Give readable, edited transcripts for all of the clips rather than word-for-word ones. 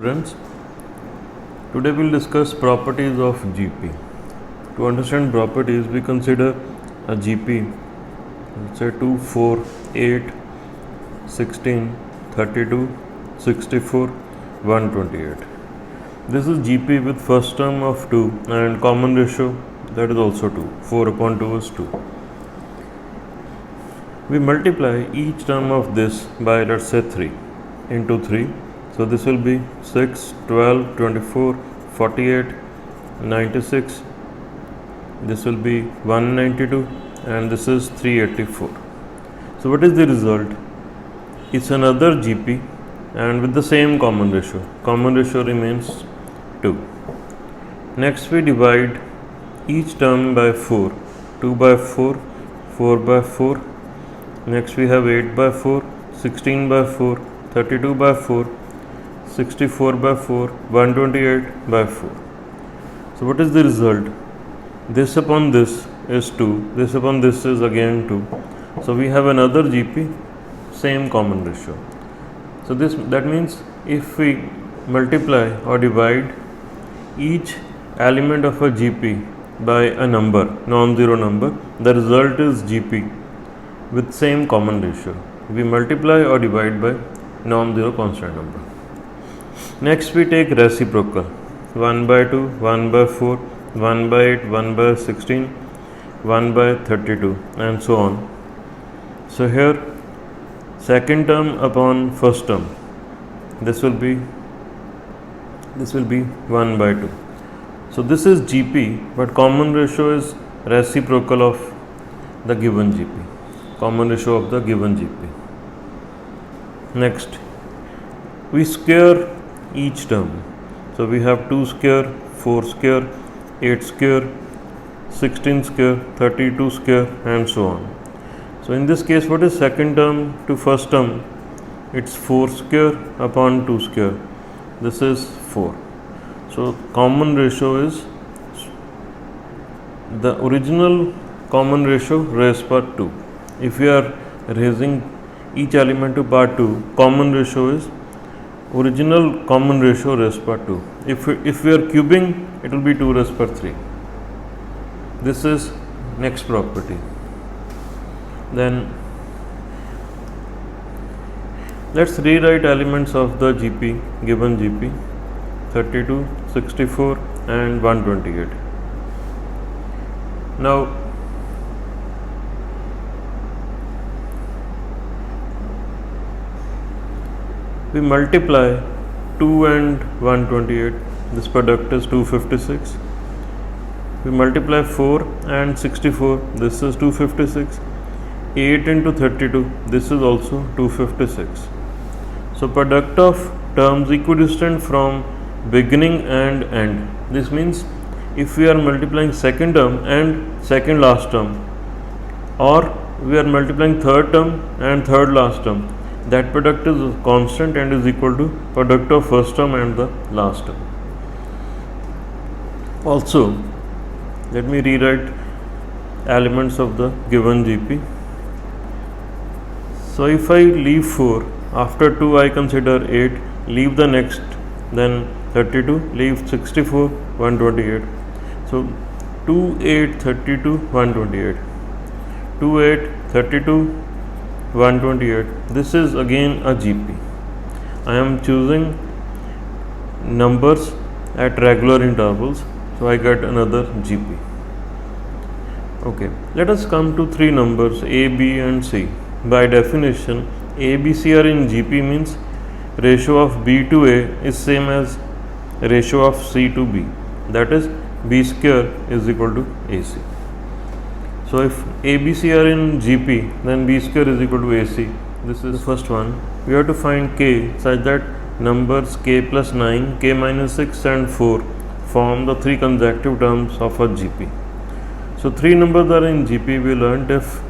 Friends, today we'll discuss properties of GP. To understand properties, we consider a GP, let's say 2, 4, 8, 16, 32, 64, 128. This is GP with first term of 2 and common ratio, that is also 2. 4 upon 2 is 2. We multiply each term of this by, let's say, 3 into 3. So this will be 6, 12, 24, 48, 96. This will be 192 and this is 384. So what is the result? It's another GP and with the same common ratio. Common ratio remains 2. Next we divide each term by 4. 2 by 4, 4 by 4. Next we have 8 by 4, 16 by 4, 32 by 4, 64 by 4, 128 by 4. So what is the result? This upon this is 2, this upon this is again 2. So we have another GP, same common ratio. So that means if we multiply or divide each element of a GP by a number, non-zero number, the result is GP with same common ratio. We multiply or divide by non-zero constant number. Next we take reciprocal, 1 by 2, 1 by 4, 1 by 8, 1 by 16, 1 by 32 and so on. So here second term upon first term, this will be 1 by 2. So this is GP, but common ratio is reciprocal of the given GP, common ratio of the given GP. Next we square each term. So we have 2 square, 4 square, 8 square, 16 square, 32 square and so on. So in this case, what is second term to first term? It's 4 square upon 2 square. This is 4. So common ratio is the original common ratio raised by 2. If we are raising each element to power 2, common ratio is original common ratio raised by 2. If we are cubing, it will be 2 raised by 3. This is next property. Then let's rewrite elements of the GP, given GP, 32, 64 and 128. Now we multiply 2 and 128, this product is 256. We multiply 4 and 64, this is 256. 8 into 32, this is also 256. So product of terms equidistant from beginning and end. This means if we are multiplying second term and second last term, or we are multiplying third term and third last term, that product is constant and is equal to product of first term and the last term. Also, let me rewrite elements of the given GP. So if I leave 4, after 2 I consider 8, leave the next, then 32, leave 64, 128. So 2, 8, 32, 128. 2, 8, 32, 128. This is again a GP. I am choosing numbers at regular intervals, so I get another GP. Okay, let us come to 3 numbers A, B and C. By definition, A, B, C are in GP means ratio of B to A is same as ratio of C to B. That is B square is equal to AC. So if A, B, C are in GP, then B square is equal to AC. This is the first one. We have to find K such that numbers K plus 9, K minus 6 and 4 form the 3 consecutive terms of a GP. So 3 numbers are in GP. We learnt if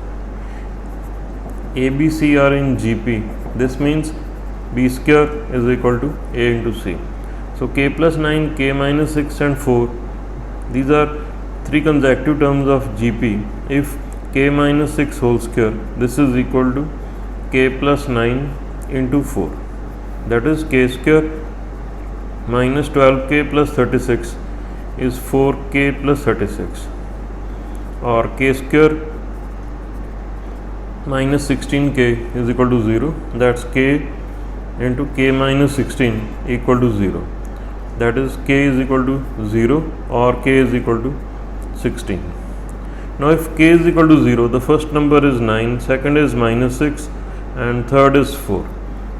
A, B, C are in GP, this means B square is equal to A into C. So K plus 9, K minus 6 and 4, these are 3 consecutive terms of GP. If K minus 6 whole square, this is equal to K plus 9 into 4, that is k square minus 12k plus 36 is 4k plus 36, or k square minus 16k is equal to 0. That's k into k minus 16 equal to 0. That is k is equal to 0 or k is equal to 16. Now if k is equal to 0, the first number is 9, second is minus 6 and third is 4.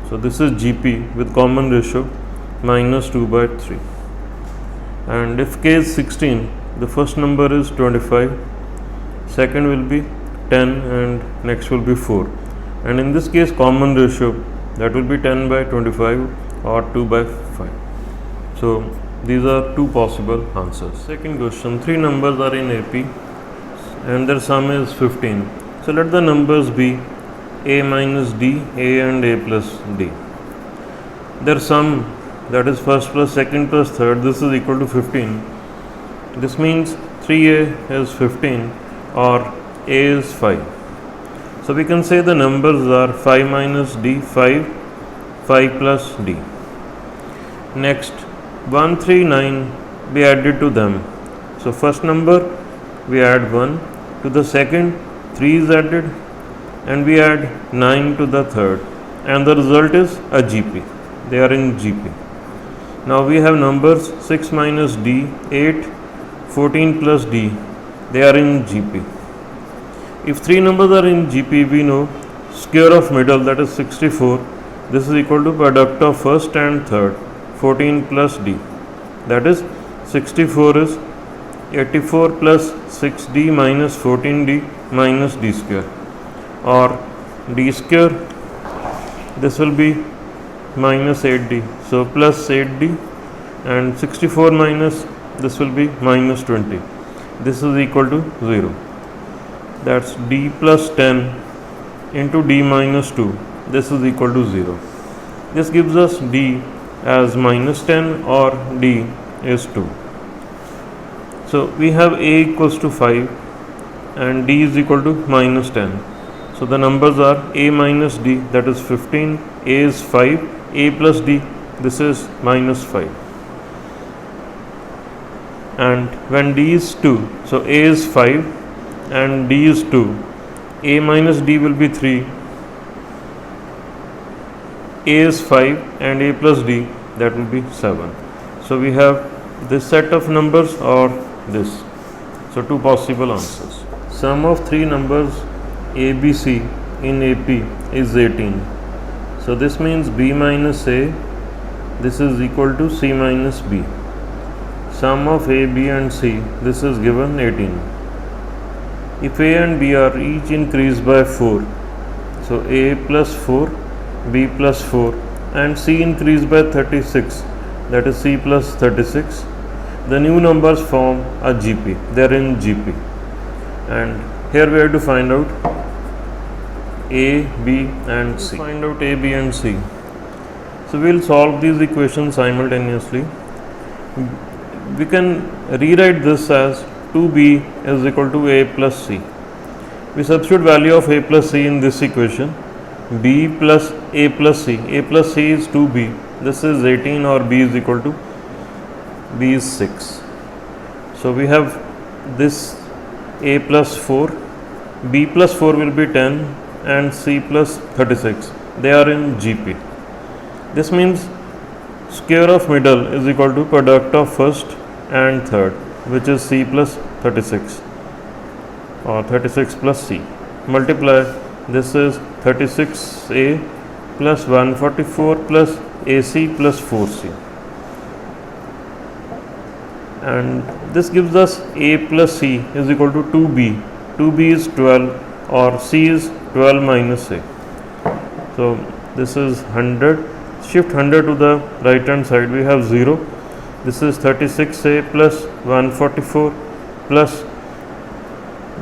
So this is GP with common ratio minus 2 by 3. And if k is 16, the first number is 25, second will be 10 and next will be 4. And in this case common ratio, that will be 10 by 25 or 2 by 5. So these are two possible answers. Second question, three numbers are in AP and their sum is 15. So let the numbers be a minus d, a and a plus d. Their sum, that is first plus second plus third, this is equal to 15. This means 3a is 15 or a is 5. So we can say the numbers are 5 minus d, 5, 5 plus d. Next, 1, 3, 9 be added to them. So first number we add 1 to the second, 3 is added, and we add 9 to the third, and the result is a GP. They are in GP. Now we have numbers 6 minus d, 8, 14 plus d. They are in GP. If three numbers are in GP, we know square of middle, that is 64. This is equal to product of first and third, 14 plus d. That is 64 is 84 plus 6d minus 14d minus d square, or d square, this will be minus 8d. So plus 8d, and 64 minus this will be minus 20. This is equal to 0. That's d plus 10 into d minus 2. This is equal to 0. This gives us d as minus 10 or d is 2. So we have a equals to 5 and d is equal to minus 10. So the numbers are a minus d, that is 15, a is 5, a plus d, this is minus 5. And when d is 2, so a is 5 and d is 2, a minus d will be 3, a is 5 and a plus d, that will be 7. So we have this set of numbers or this. So two possible answers. Sum of three numbers ABC in AP is 18. So this means B minus A, this is equal to C minus B. Sum of A, B and C, this is given 18. If A and B are each increased by 4, so A plus 4, B plus 4 and C increased by 36, that is C plus 36, the new numbers form a GP. They are in GP. And here we have to find out A, B and C. Find out A, B and C. So we will solve these equations simultaneously. We can rewrite this as 2B is equal to A plus C. We substitute value of A plus C in this equation. B plus A plus C. A plus C is 2B. This is 18 or B is equal to B is 6. So we have this A plus 4. B plus 4 will be 10 and C plus 36. They are in GP. This means square of middle is equal to product of first and third, which is C plus 36 or 36 plus C. Multiply, this is 36A plus 144 plus AC plus 4C. And this gives us A plus C is equal to 2B. 2B is 12 or C is 12 minus A. So this is 100. Shift 100 to the right hand side, we have 0. This is 36A plus 144 plus,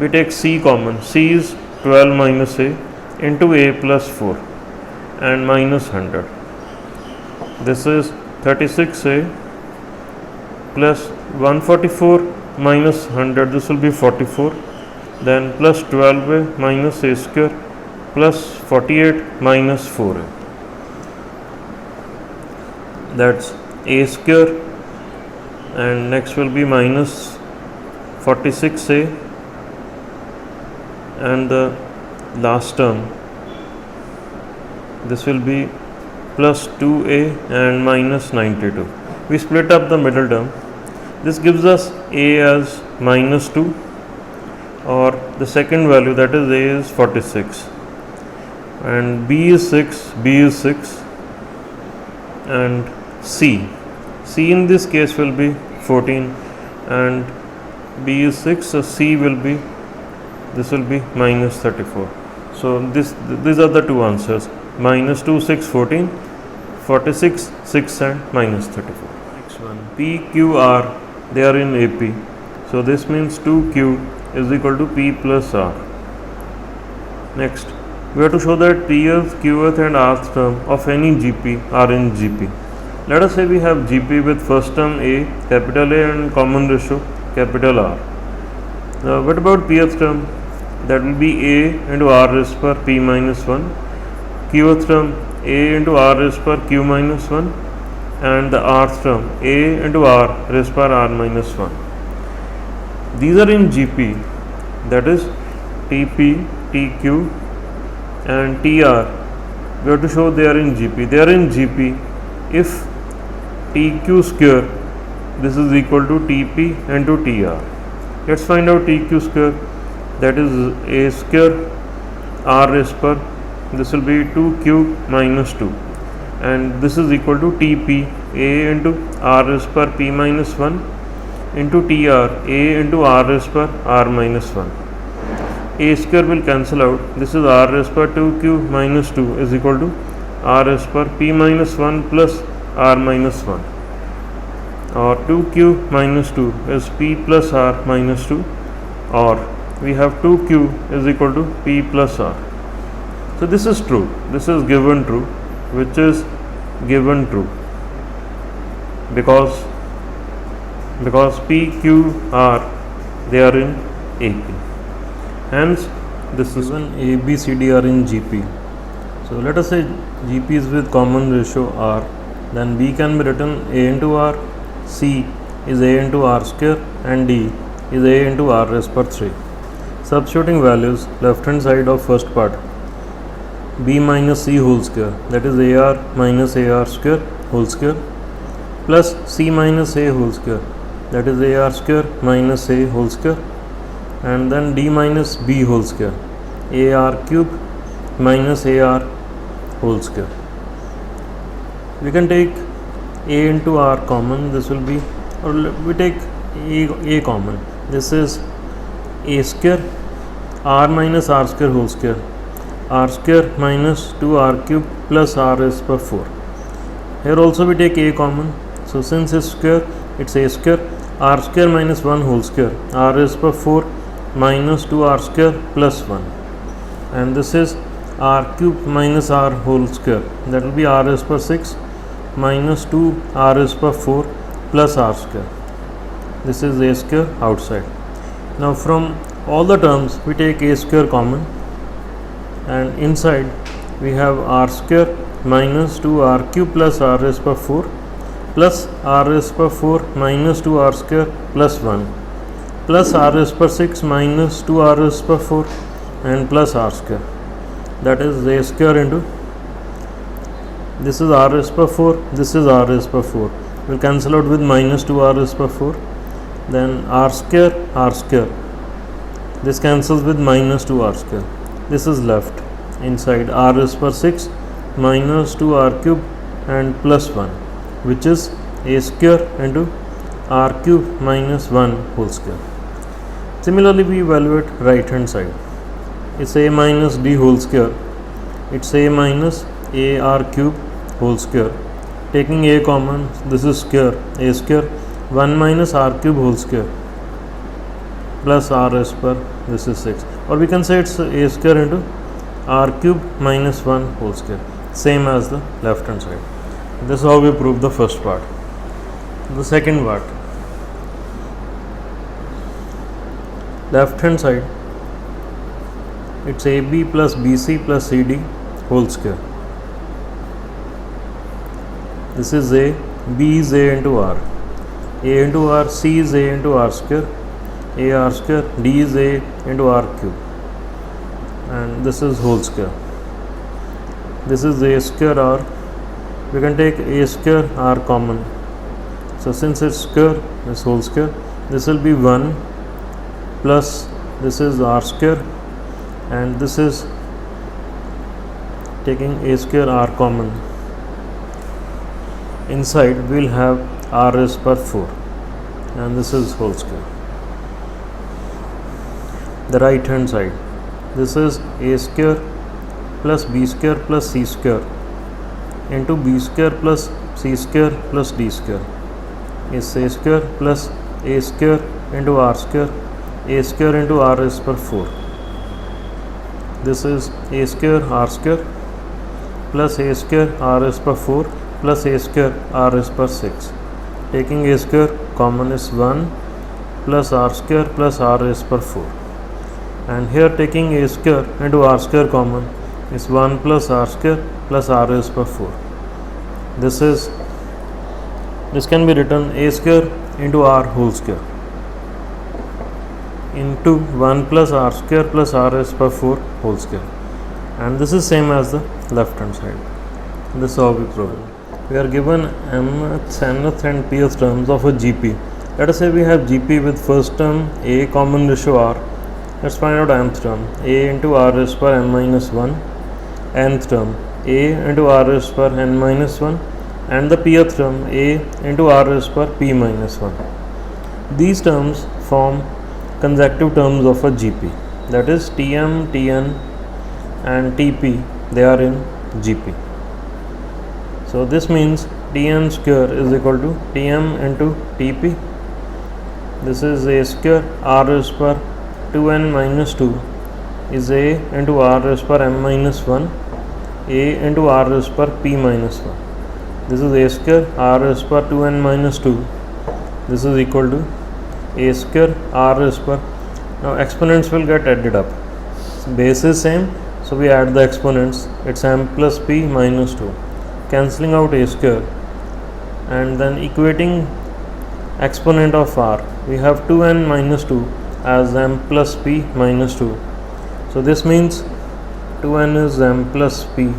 we take C common. C is 12 minus A into A plus 4 and minus 100. This is 36A plus 144 minus 100, this will be 44. Then plus 12A minus A square plus 48 minus 4A. That's a square, and next will be minus 46a, and the last term, this will be plus 2a and minus 92. We split up the middle term. This gives us a as minus 2, or the second value, that is a is 46, and b is 6, and c in this case will be 14, and b is 6, so c will be, this will be minus 34. So these are the two answers: minus 2, 6, 14, 46, 6, and minus 34. Next one, P, Q, R, they are in AP. So this means 2Q is equal to P plus R. Next, we have to show that Pth, Qth and Rth term of any GP are in GP. Let us say we have GP with first term A, capital A, and common ratio capital R. Now what about Pth term? That will be A into R raised per P minus 1. Qth term A into R raised per Q minus 1, and the Rth term A into R raised per R minus 1. These are in GP, that is TP, TQ and TR. We have to show they are in GP. They are in GP if TQ square, this is equal to TP into TR. Let's find out TQ square, that is A square R raised per, this will be 2Q minus 2, and this is equal to TP A into R raised per P minus 1 into TR A into R raised per R minus 1. A square will cancel out, this is R raised per 2Q minus 2 is equal to R raised per P minus 1 plus R minus 1, or 2Q minus 2 is P plus R minus 2, or we have 2Q is equal to P plus R. So this is true, this is given true, which is given true because P, Q, R, they are in AP. Hence this is when A, B, C, D are in GP. So let us say GP is with common ratio R, then B can be written A into R, C is A into R square, and D is A into R raised per 3. Substituting values, left hand side of first part, B minus C whole square, that is AR minus AR square whole square, plus C minus A whole square, that is AR square minus A whole square, and then D minus B whole square, AR cube minus AR whole square. We can take A into R common, this will be, or we take A common, this is A square R minus R square whole square, R square minus 2R cube plus R raised per 4. Here also we take A common, so since it's square, it's A square, R square minus 1 whole square, R raised per 4 minus 2R square plus 1, and this is R cube minus R whole square, that will be R raised per 6 minus 2 R raised per 4 plus R square. This is A square outside. Now from all the terms we take A square common, and inside we have R square minus 2R cube plus R raised per 4 plus R raised per 4 minus 2R square plus 1 plus R raised per 6 minus 2R raised per 4 and plus R square, that is A square into, this is R raised per 4, this is R raised per 4, will cancel out with minus 2R raised per 4, then R square, this cancels with minus 2R square, this is left inside R raised per 6 minus 2R cube and plus 1, which is A square into R cube minus 1 whole square. Similarly we evaluate right hand side, it's A minus D whole square, it's A minus AR cube whole square, taking A common, this is square, A square 1 minus R cube whole square plus R raised per, this is 6, or we can say it's A square into R cube minus 1 whole square, same as the left hand side. This is how we prove the first part. The second part, left hand side, it's AB plus BC plus CD whole square. This is A, B is A into R. A into R, C is A into R square, A R square, D is A into R cube, and this is whole square. This is A square R. We can take A square R common. So since it's square, this whole square, this will be 1 plus this is R square, and this is taking A square R common. Inside we will have R raised per 4, and this is whole square. The right hand side, this is A square plus B square plus C square into B square plus C square plus D square is A square plus A square into R square, A square into R raised per 4. This is A square R square plus A square R raised per 4 plus A square R raised per 6. Taking A square common is 1 plus R square plus R raised per 4. And here taking A square into R square common is 1 plus R square plus R raised per 4. This can be written A square into R whole square into 1 plus R square plus R raised per 4 whole square, and this is same as the left hand side. This is how we prove it. We are given mth, nth and pth terms of a GP. Let us say we have GP with first term A common ratio R. Let's find out nth term, A into R raised per n minus 1, nth term A into R raised per n minus 1, and the pth term A into R raised per p minus 1. These terms form consecutive terms of a GP, that is Tm, Tn and Tp, they are in GP. So this means Tn square is equal to Tm into Tp. This is A square R raised per 2n minus 2 is A into R raised per m minus 1, A into R raised per p minus 1. This is A square R raised per 2n minus 2. This is equal to A square R raised per. Now exponents will get added up. Base is same, so we add the exponents. It's m plus p minus 2, cancelling out A square, and then equating exponent of R, we have 2n minus 2 as m plus p minus 2. So this means 2n is m plus p,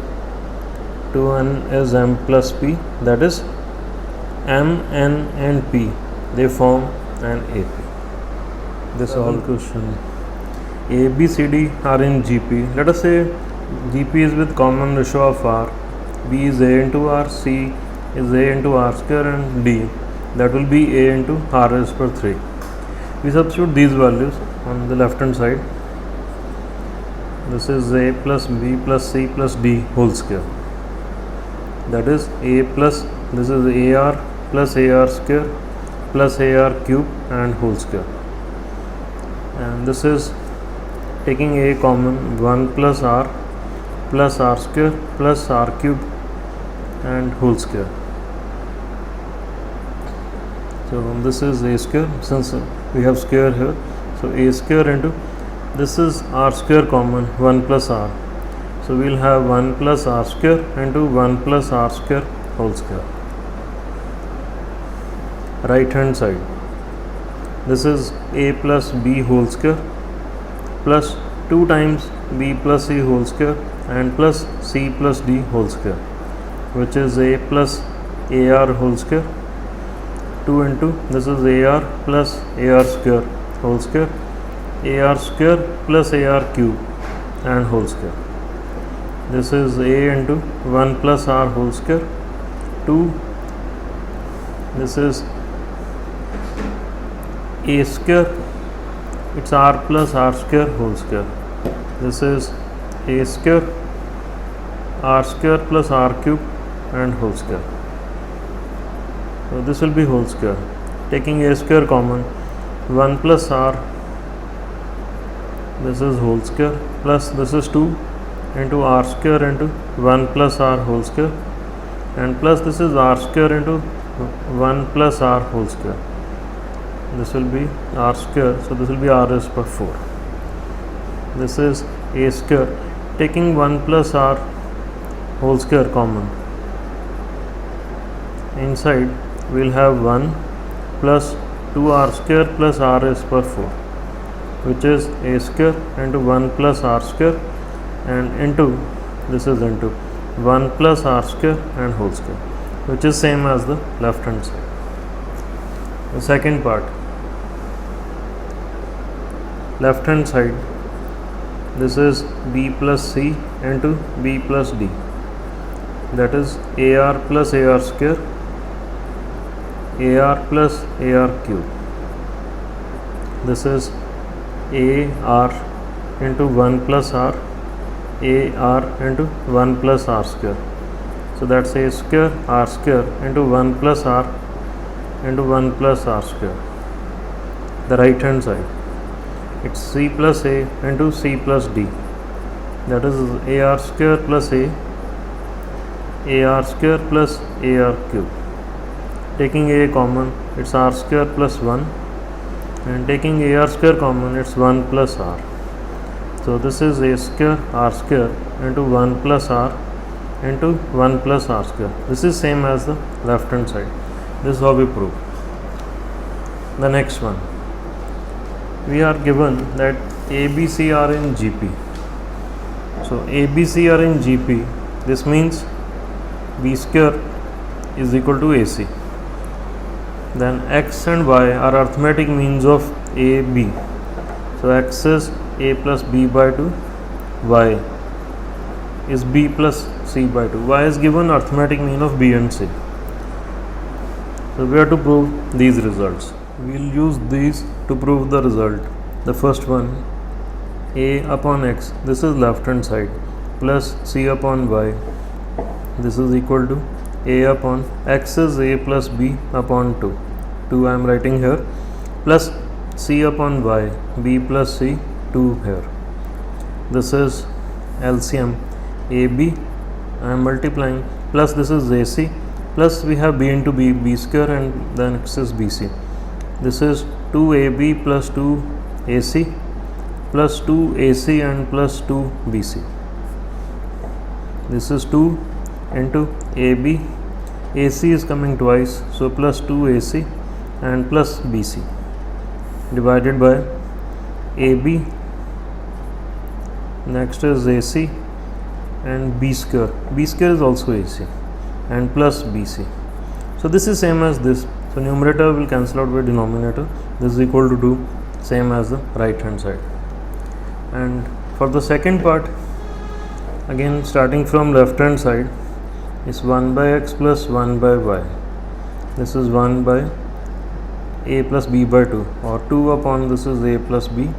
2n is m plus p, that is m, n and p, they form an AP. This whole question. A, B, C, D are in GP. Let us say GP is with common ratio of R. B is A into R, C is A into R square, and D, that will be A into R raised per 3. We substitute these values on the left hand side. This is A plus B plus C plus D whole square. That is A plus, this is AR plus AR square plus AR cube and whole square. And this is taking A common, 1 plus R square plus R cube and whole square. So this is A square, since we have square here, so A square into, this is R square common, 1 plus R. So we will have 1 plus R square into 1 plus R square whole square. Right hand side, this is A plus B whole square plus 2 times B plus C whole square and plus C plus D whole square, which is A plus AR whole square. 2 into, this is AR plus AR square whole square, AR square plus AR cube and whole square. This is A into 1 plus R whole square, 2, this is A square, it's R plus R square whole square. This is A square, R square plus R cube and whole square. So this will be whole square. Taking A square common, 1 plus R, this is whole square, plus this is 2 into R square into 1 plus R whole square, and plus this is R square into 1 plus R whole square. This will be R square, so this will be R raised per 4. This is A square, taking 1 plus R whole square common, inside we'll have 1 plus 2r square plus r raised to power 4, which is a square into 1 plus r square, and into this is into 1 plus r square and whole square, which is same as the left hand side. The second part, left hand side, this is b plus c into b plus d, that is ar plus ar square, ar plus ar cube. This is ar into 1 plus r, ar into 1 plus r square. So that's a square r square into 1 plus r into 1 plus r square. The right hand side, it's c plus a into c plus d, that is ar square plus a, ar square plus ar cube. Taking a common, it's r square plus 1, and taking ar square common, it's 1 plus r. So this is a square r square into 1 plus r into 1 plus r square. This is same as the left hand side. This is how we prove. The next one, we are given that ABC are in GP. So ABC are in GP, this means B square is equal to AC. Then x and y are arithmetic means of AB. So x is a plus b by 2, y is b plus c by 2. Y is given arithmetic mean of b and c. So we have to prove these results. We will use these to prove the result. The first one, a upon x, this is left hand side, plus c upon y, this is equal to a upon x is a plus b upon 2 I am writing here, plus c upon y, b plus c, 2 here. This is LCM AB, I am multiplying, plus this is AC, plus we have b into b, b square, and then x is BC. This is 2AB plus 2AC plus 2AC and plus 2BC. This is 2 into AB, AC is coming twice, so plus 2AC and plus BC, divided by AB, next is AC and B square. B square is also AC, and plus BC. So this is same as this. So numerator will cancel out by denominator. This is equal to 2, same as the right hand side. And for the second part, again starting from left hand side, is 1 by x plus 1 by y. This is 1 by a plus b by 2, or 2 upon this is a plus b,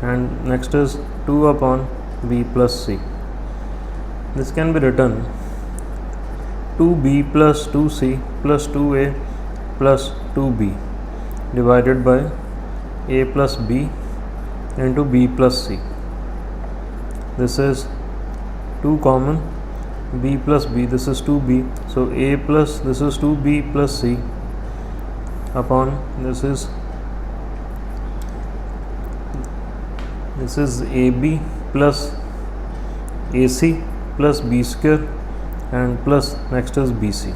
and next is 2 upon b plus c. This can be written 2b plus 2c plus 2a plus 2b divided by a plus b into b plus c. This is 2 common, b plus b, this is 2b, so a plus this is 2b plus c upon this is ab plus ac plus b square and plus next is bc.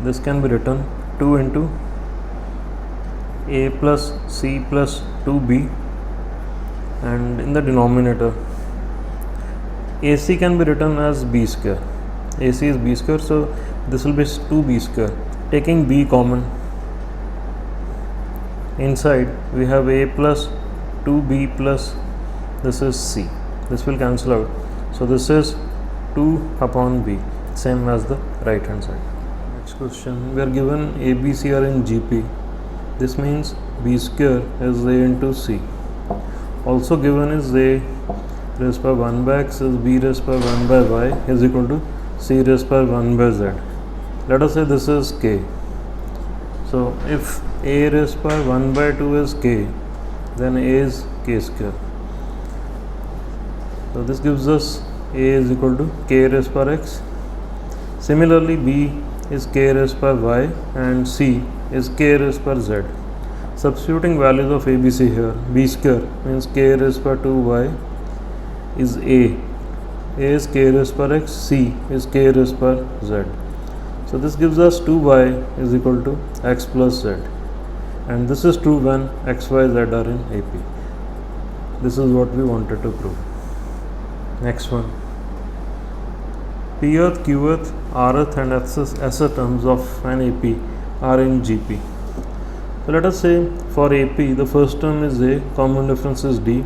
This can be written 2 into a plus c plus 2b, and in the denominator AC can be written as b square. AC is b square, so this will be 2b square. Taking b common, inside we have a plus 2b plus this is c. This will cancel out. So this is 2 upon b, same as the right hand side. Next question, we are given ABC are in GP. This means b square is a into c. Also given is a raised by 1 by x is b raised by 1 by y is equal to c raised by 1 by z. Let us say this is k. So if a raised by 1 by 2 is k, then a is k square. So this gives us a is equal to k raised by x. Similarly, b is k raised by y and c is k raised by z. Substituting values of ABC here, b square means k raised by 2y is a is k raised by x, c is k raised by z. So this gives us 2y is equal to x plus z, and this is true when x, y, z are in AP. This is what we wanted to prove. Next one. Pth, Qth, Rth and Sh terms of an AP are in GP. So let us say for AP the first term is A, common difference is D.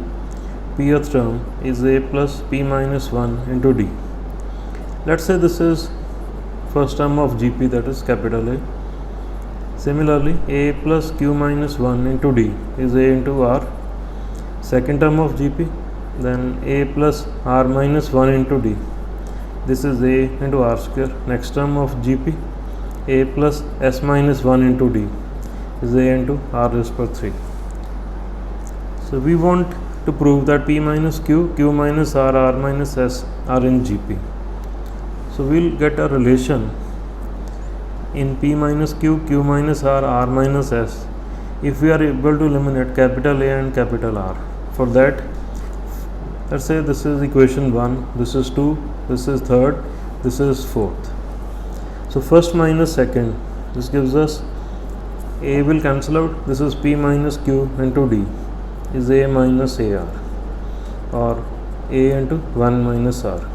Pth term is A plus P minus 1 into D. Let's say this is first term of GP, that is capital A. Similarly, A plus Q minus 1 into D is A into R. Second term of GP, then A plus R minus 1 into D. This is A into R square. Next term of GP, A plus S minus 1 into D is A into R raised to 3. So we want to prove that P minus Q, Q minus R, R minus S are in GP. So we'll get a relation in P minus Q, Q minus R, R minus S if we are able to eliminate capital A and capital R. For that, let's say this is equation 1, this is 2, this is third, this is fourth. So first minus second, this gives us A will cancel out, this is P minus Q into D is A minus AR, or A into 1 minus R.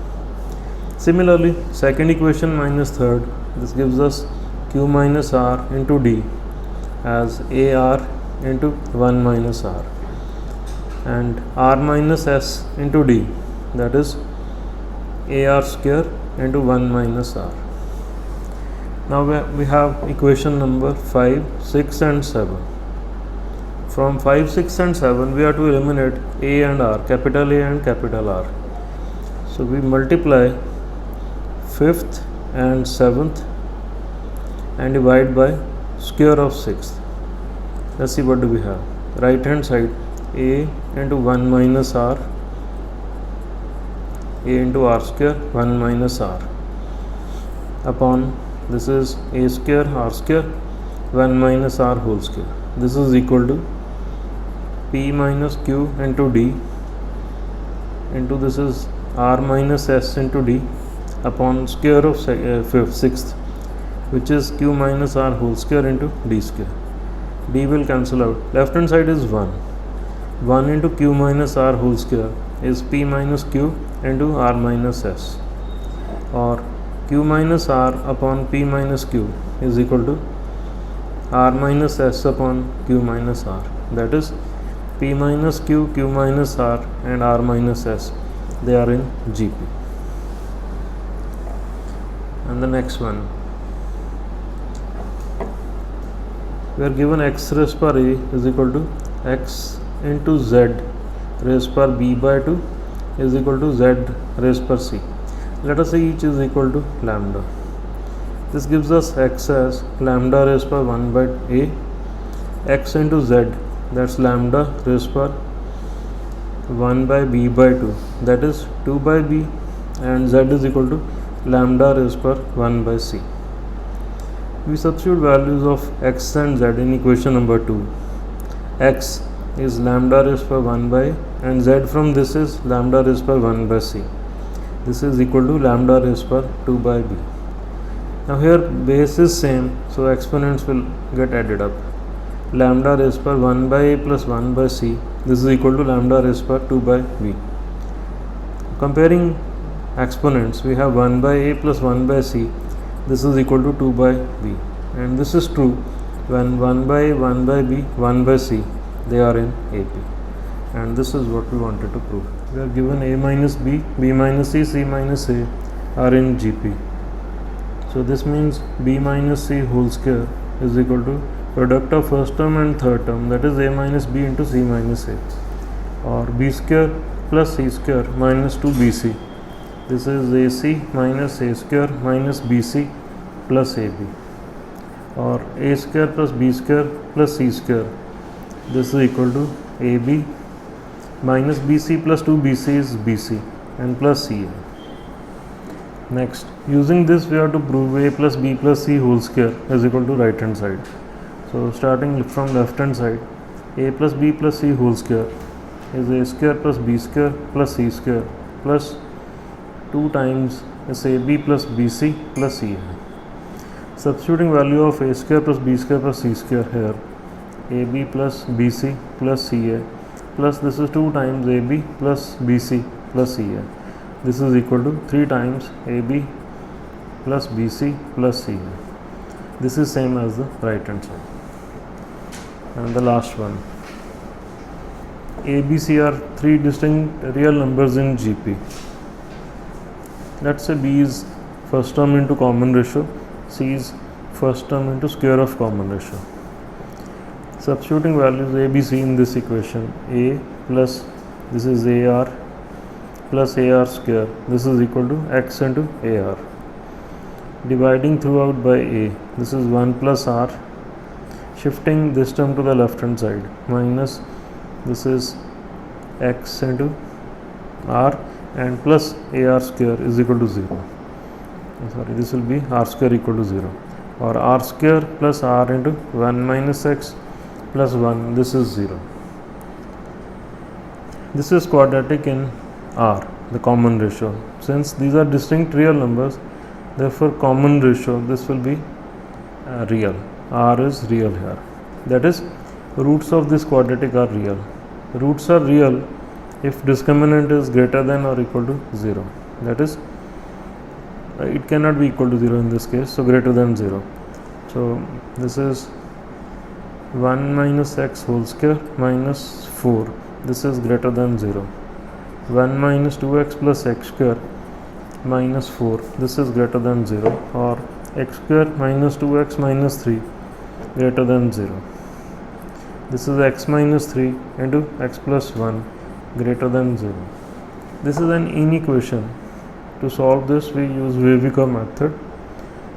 Similarly, second equation minus third, this gives us Q minus R into D as AR into 1 minus R, and R minus S into D, that is AR square into 1 minus R. Now we have equation number 5, 6 and 7. From 5, 6 and 7 we have to eliminate A and R, capital A and capital R. So we multiply 5th and 7th and divide by square of 6th. Let's see what do we have. Right hand side, A into 1 minus R, A into R square 1 minus R upon, this is A square R square 1 minus R whole square. This is equal to P minus Q into D into, this is R minus S into D upon square of 6th, which is Q minus R whole square into D square. D will cancel out. Left hand side is 1. 1 into Q minus R whole square is P minus Q into R minus S, or Q minus R upon P minus Q is equal to R minus S upon Q minus R. That is P minus Q, Q minus R and R minus S, they are in GP. And the next one, we are given x raised per A is equal to x into z raised per B by 2 is equal to z raised per C. Let us say each is equal to lambda. This gives us x as lambda raised per 1 by A, x into z, that's lambda raised per 1 by B by 2, that is 2 by B, and z is equal to lambda raised per 1 by C. We substitute values of x and z in equation number 2. X is lambda raised per 1 by, and z from this is lambda raised per 1 by C. This is equal to lambda raised per 2 by B. Now here base is same, so exponents will get added up. Lambda raised per 1 by A plus 1 by C, this is equal to lambda raised per 2 by B. Comparing exponents, we have 1 by A plus 1 by C, this is equal to 2 by B, and this is true when 1 by A, 1 by B, 1 by C, they are in AP, and this is what we wanted to prove. We are given A minus B, B minus C, C minus A are in GP. So this means B minus C whole square is equal to product of first term and third term, that is A minus B into C minus A, or B square plus C square minus 2BC. This is AC minus A square minus BC plus AB, or A square plus B square plus C square. This is equal to AB minus BC plus 2BC is BC and plus CA. Next, using this we have to prove A plus B plus C whole square is equal to right hand side. So starting from left hand side, A plus B plus C whole square is A square plus B square plus C square plus 2 times is AB plus BC plus CA. Substituting value of a square plus b square plus c square here, ab plus bc plus ca plus this is 2 times ab plus bc plus ca. This is equal to 3 times ab plus bc plus ca. This is same as the right hand side. And the last one, a, b, c are 3 distinct real numbers in GP. Let's say b is first term into common ratio, c is first term into square of common ratio. Substituting values a, b, c in this equation, a plus this is ar plus ar square, this is equal to x into ar. Dividing throughout by a, this is 1 plus r, shifting this term to the left hand side, minus this is x into r and plus ar square is equal to 0. Sorry, this will be r square equal to 0, or r square plus r into 1 minus x plus 1, this is 0. This is quadratic in r, the common ratio. Since these are distinct real numbers, therefore common ratio, this will be real. R is real here. That is, roots of this quadratic are real. Roots are real if discriminant is greater than or equal to 0. That is, it cannot be equal to 0 in this case, so greater than 0. So this is 1 minus x whole square minus 4. This is greater than 0. 1 minus 2x plus x square minus 4. This is greater than 0, or x square minus 2x minus 3 greater than 0. This is x minus 3 into x plus 1 greater than 0. This is an inequation. To solve this, we use Weyvikar method.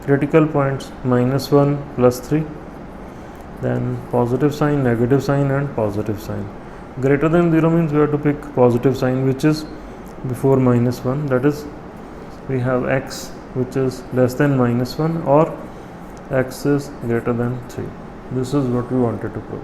Critical points minus 1 plus 3, then positive sign, negative sign and positive sign. Greater than 0 means we have to pick positive sign which is before minus 1, that is, we have x which is less than minus 1 or x is greater than 3. This is what we wanted to prove.